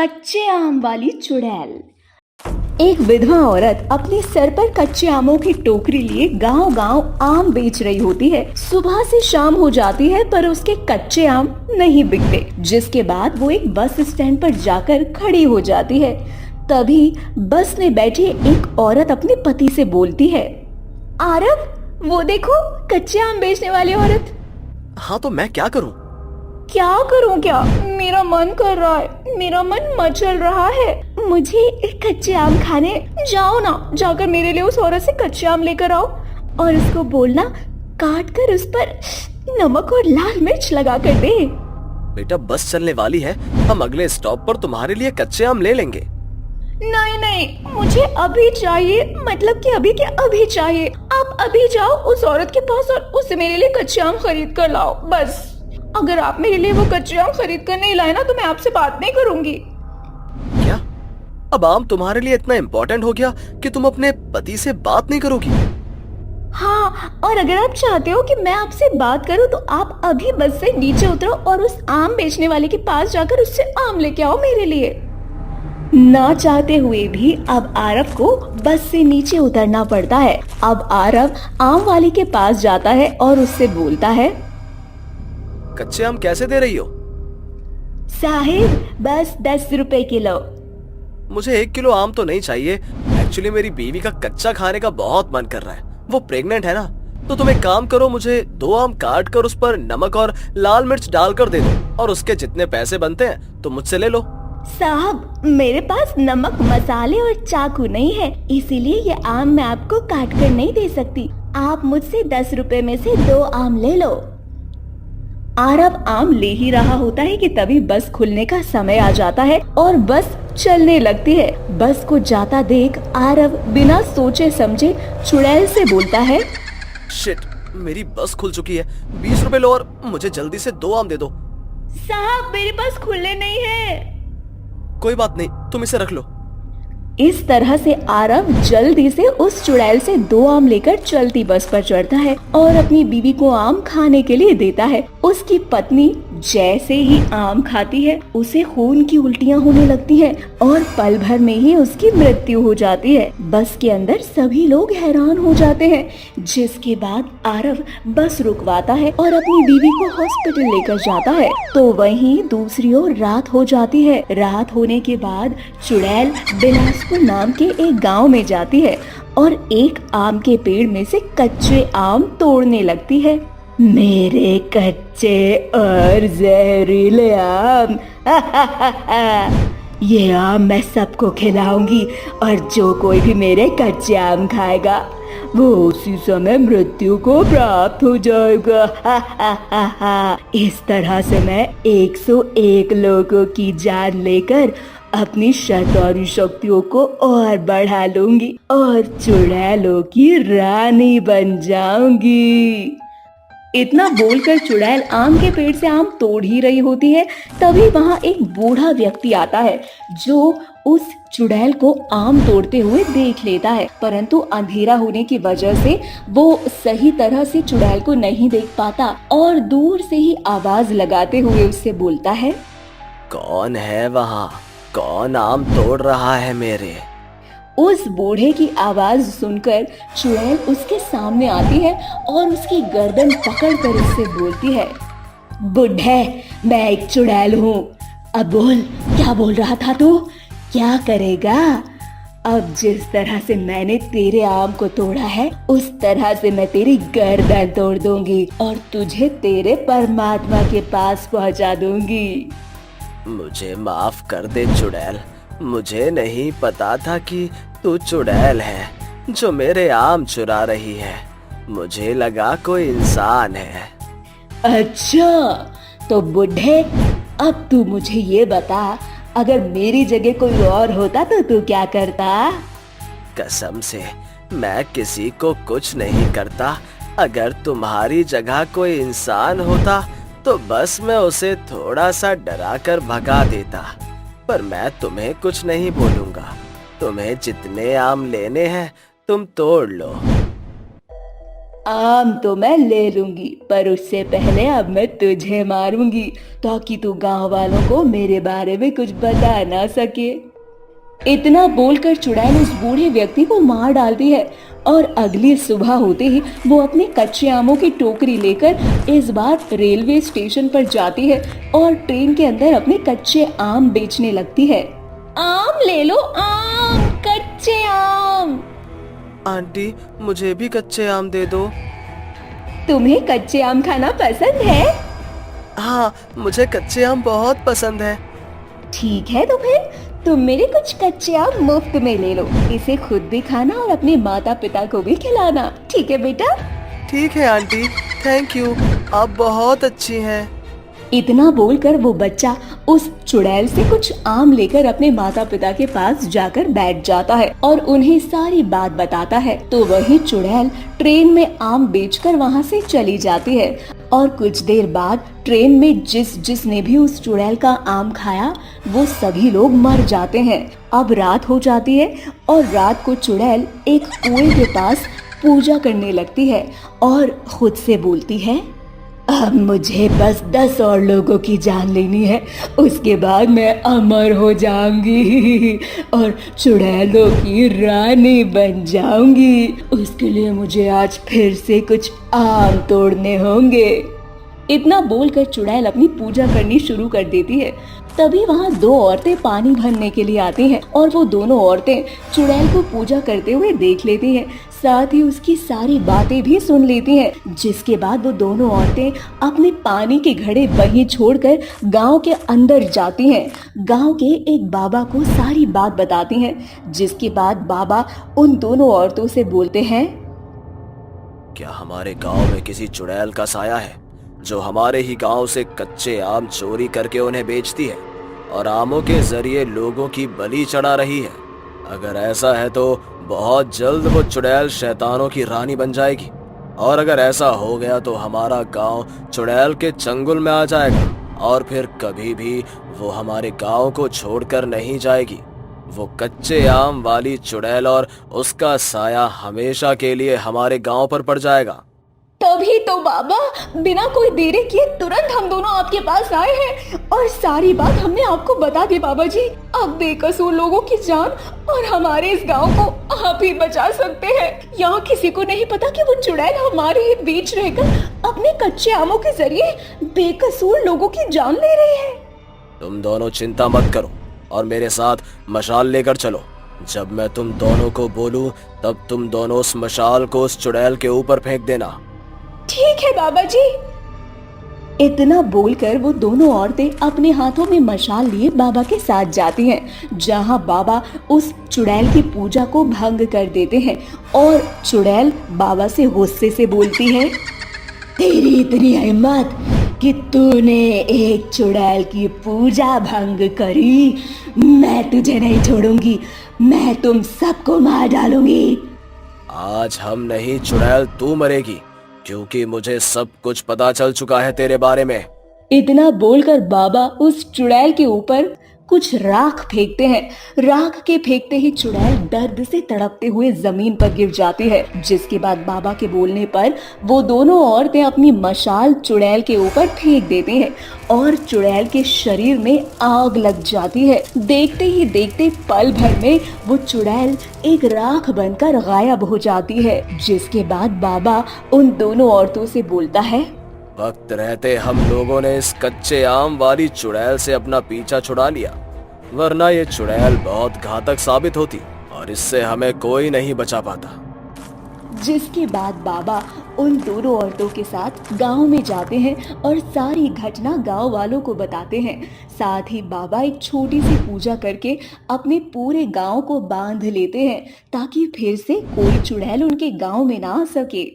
कच्चे आम वाली चुड़ैल। एक विधवा औरत अपने सर पर कच्चे आमों की टोकरी लिए गांव-गांव आम बेच रही होती है। सुबह से शाम हो जाती है पर उसके कच्चे आम नहीं बिकते, जिसके बाद वो एक बस स्टैंड पर जाकर खड़ी हो जाती है। तभी बस में बैठी एक औरत अपने पति से बोलती है, आरव, वो देखो कच्चे आम बेचने वाली औरत। हाँ, तो मैं क्या करूं? क्या करूं क्या? मेरा मन कर रहा है, मेरा मन मचल रहा है। मुझे कच्चे आम खाने। जाओ ना, जाकर मेरे लिए उस औरत से कच्चे आम लेकर आओ और उसको बोलना काट कर उस पर नमक और लाल मिर्च लगा कर दे। बेटा, बस चलने वाली है, हम अगले स्टॉप पर तुम्हारे लिए कच्चे आम ले लेंगे। नहीं नहीं, मुझे अभी चाहिए, मतलब कि अभी के अभी चाहिए। आप अभी जाओ उस औरत के पास और उससे मेरे लिए कच्चे आम खरीद कर लाओ, बस। अगर आप मेरे लिए वो कच्चे आम खरीद कर नहीं लाए ना तो मैं आपसे बात नहीं करूंगी। क्या? अब आम तुम्हारे लिए इतना इम्पोर्टेंट हो गया कि तुम अपने पति से बात नहीं करोगी? हाँ, और अगर आप चाहते हो कि मैं आपसे बात करूं तो आप अभी बस से नीचे उतरो और उस आम बेचने वाले के पास जाकर उससे आम लेके आओ मेरे लिए। ना चाहते हुए भी अब आरव को बस से नीचे उतरना पड़ता है। अब आरव आम वाले के पास जाता है और उससे बोलता है, कच्चे आम कैसे दे रही हो? साहिब, बस 10 रुपए किलो। मुझे 1 किलो आम तो नहीं चाहिए। एक्चुअली मेरी बीवी का कच्चा खाने का बहुत मन कर रहा है। वो प्रेग्नेंट है ना, तो तुम एक काम करो, मुझे 2 आम काट कर उस पर नमक और लाल मिर्च डालकर दे दो और उसके जितने पैसे बनते हैं तुम मुझसे ले लो। साहब, मेरे पास नमक, मसाले और चाकू नहीं है, इसीलिए ये आम मैं आपको काट कर नहीं दे सकती। आप मुझसे 10 रुपए में से 2 आम ले लो। आरव आम ले ही रहा होता है कि तभी बस खुलने का समय आ जाता है और बस चलने लगती है। बस को जाता देख आरव बिना सोचे समझे चुड़ैल से बोलता है, शिट, मेरी बस खुल चुकी है। 20 रुपए लो और मुझे जल्दी से 2 आम दे दो। साहब, मेरे पास खुले नहीं है। कोई बात नहीं, तुम इसे रख लो। इस तरह से आरव जल्दी से उस चुड़ैल से 2 आम लेकर चलती बस पर चढ़ता है और अपनी बीवी को आम खाने के लिए देता है। उसकी पत्नी जैसे ही आम खाती है उसे खून की उल्टियां होने लगती हैं और पल भर में ही उसकी मृत्यु हो जाती है। बस के अंदर सभी लोग हैरान हो जाते हैं, जिसके बाद आरव बस रुकवाता है और अपनी बीवी को हॉस्पिटल लेकर जाता है। तो वहीं दूसरी ओर रात हो जाती है। रात होने के बाद चुड़ैल बिलासपुर नाम के एक गांव में जाती है और एक आम के पेड़ में से कच्चे आम तोड़ने लगती है। मेरे कच्चे और जहरीले आम, ये आम मैं सबको खिलाऊंगी और जो कोई भी मेरे कच्चे आम खाएगा वो उसी समय मृत्यु को प्राप्त हो जाएगा। इस तरह से मैं 101 लोगों की जान लेकर अपनी शैतानी शक्तियों को और बढ़ा लूंगी और चुड़ैलों की रानी बन जाऊंगी। इतना बोलकर चुड़ैल आम के पेड़ से आम तोड़ ही रही होती है, तभी वहाँ एक बूढ़ा व्यक्ति आता है जो उस चुड़ैल को आम तोड़ते हुए देख लेता है, परंतु अंधेरा होने की वजह से वो सही तरह से चुड़ैल को नहीं देख पाता और दूर से ही आवाज लगाते हुए उससे बोलता है, कौन है वहाँ? कौन आम तोड़ रहा है मेरे? उस बूढ़े की आवाज सुनकर चुड़ैल उसके सामने आती है और उसकी गर्दन पकड़कर उससे बोलती है, बूढ़े, मैं एक चुड़ैल हूँ। अब बोल, क्या बोल रहा था तू? क्या करेगा? अब जिस तरह से मैंने तेरे आम को तोड़ा है उस तरह से मैं तेरी गर्दन तोड़ दूंगी और तुझे तेरे परमात्मा के पास पहुँचा दूंगी। मुझे माफ कर दे चुड़ैल, मुझे नहीं पता था कि तू चुड़ैल है जो मेरे आम चुरा रही है। मुझे लगा कोई इंसान है। अच्छा, तो बूढ़े, अब तू मुझे ये बता, अगर मेरी जगह कोई और होता तो तू क्या करता? कसम से मैं किसी को कुछ नहीं करता। अगर तुम्हारी जगह कोई इंसान होता तो बस मैं उसे थोड़ा सा डरा कर भगा देता, पर मैं तुम्हें कुछ नहीं बोलूंगा। तुम्हें जितने आम लेने हैं तुम तोड़ लो। आम तो मैं ले लूंगी, पर उससे पहले अब मैं तुझे मारूंगी, ताकि तू गांव वालों को मेरे बारे में कुछ बता ना सके। इतना बोलकर चुड़ैल उस बूढ़े व्यक्ति को मार डालती है और अगली सुबह होते ही वो अपने कच्चे आमों की टोकरी लेकर इस बार रेलवे स्टेशन पर जाती है और ट्रेन के अंदर अपने कच्चे आम बेचने लगती है। आम ले लो, आम, कच्चे आम। आंटी, मुझे भी कच्चे आम दे दो। तुम्हें कच्चे आम खाना पसंद है? हाँ, मुझे कच्चे आम बहुत पसंद है। ठीक है, तो फिर तुम मेरे कुछ कच्चे आम मुफ्त में ले लो। इसे खुद भी खाना और अपने माता पिता को भी खिलाना। ठीक है बेटा? ठीक है आंटी, थैंक यू, आप बहुत अच्छी हैं। इतना बोलकर वो बच्चा उस चुड़ैल से कुछ आम लेकर अपने माता पिता के पास जाकर बैठ जाता है और उन्हें सारी बात बताता है। तो वही चुड़ैल ट्रेन में आम बेचकर वहाँ से चली जाती है और कुछ देर बाद ट्रेन में जिसने भी उस चुड़ैल का आम खाया वो सभी लोग मर जाते हैं। अब रात हो जाती है और रात को चुड़ैल एक कुएं के पास पूजा करने लगती है और खुद से बोलती है, अब मुझे बस 10 और लोगों की जान लेनी है, उसके बाद मैं अमर हो जाऊंगी और चुड़ैलों की रानी बन जाऊंगी। उसके लिए मुझे आज फिर से कुछ आम तोड़ने होंगे। इतना बोलकर चुड़ैल अपनी पूजा करनी शुरू कर देती है। तभी वहाँ दो औरतें पानी भरने के लिए आती हैं और वो दोनों औरतें चुड़ैल को पूजा करते हुए देख लेती हैं, साथ ही उसकी सारी बातें भी सुन लेती हैं। जिसके बाद वो दोनों औरतें अपने पानी के घड़े वहीं छोड़कर गांव के अंदर जाती हैं। गांव के एक बाबा को सारी बात बताती हैं, जिसके बाद बाबा उन दोनों औरतों से बोलते हैं, क्या हमारे गांव में किसी चुड़ैल का साया है जो हमारे ही गांव से कच्चे आम चोरी करके उन्हें बेचती है और आमों के जरिए लोगों की बलि चढ़ा रही है? अगर ऐसा है तो बहुत जल्द वो चुड़ैल शैतानों की रानी बन जाएगी, और अगर ऐसा हो गया तो हमारा गांव चुड़ैल के चंगुल में आ जाएगा और फिर कभी भी वो हमारे गांव को छोड़कर नहीं जाएगी। वो कच्चे आम वाली चुड़ैल और उसका साया हमेशा के लिए हमारे गांव पर पड़ जाएगा। तभी तो बाबा, बिना कोई देरी किए तुरंत हम दोनों आपके पास आए हैं और सारी बात हमने आपको बता दी बाबा जी। अब बेकसूर लोगों की जान और हमारे इस गांव को आप ही बचा सकते हैं। यहाँ किसी को नहीं पता कि वो चुड़ैल हमारे ही बीच रहकर अपने कच्चे आमों के जरिए बेकसूर लोगों की जान ले रही है। तुम दोनों चिंता मत करो और मेरे साथ मशाल लेकर चलो। जब मैं तुम दोनों को बोलूं तब तुम दोनों उस मशाल को उस चुड़ैल के ऊपर फेंक देना। ठीक है बाबा जी। इतना बोलकर वो दोनों औरतें अपने हाथों में मशाल लिए बाबा के साथ जाती हैं, जहां बाबा उस चुड़ैल की पूजा को भंग कर देते हैं और चुड़ैल बाबा से गुस्से से बोलती है, तेरी इतनी हिम्मत कि तूने एक चुड़ैल की पूजा भंग करी, मैं तुझे नहीं छोड़ूंगी, मैं तुम सबको मार डालूंगी। आज हम नहीं चुड़ैल, तू मरेगी, क्योंकि मुझे सब कुछ पता चल चुका है तेरे बारे में। इतना बोलकर बाबा उस चुड़ैल के ऊपर कुछ राख फेंकते हैं। राख के फेंकते ही चुड़ैल दर्द से तड़पते हुए जमीन पर गिर जाती है। जिसके बाद बाबा के बोलने पर वो दोनों औरतें अपनी मशाल चुड़ैल के ऊपर फेंक देते हैं और चुड़ैल के शरीर में आग लग जाती है। देखते ही देखते पल भर में वो चुड़ैल एक राख बनकर गायब हो जाती है। जिसके बाद बाबा उन दोनों औरतों से बोलता है, वक्त रहते हम लोगों ने इस कच्चे आम वाली चुड़ैल से अपना पीछा छुड़ा लिया, वरना ये चुड़ैल बहुत घातक साबित होती और इससे हमें कोई नहीं बचा पाता। जिसके बाद बाबा उन दोनों औरतों के साथ गांव में जाते हैं और सारी घटना गांव वालों को बताते हैं। साथ ही बाबा एक छोटी सी पूजा करके अपने पूरे गांव को बांध लेते हैं, ताकि फिर से कोई चुड़ैल उनके गांव में ना आ सके।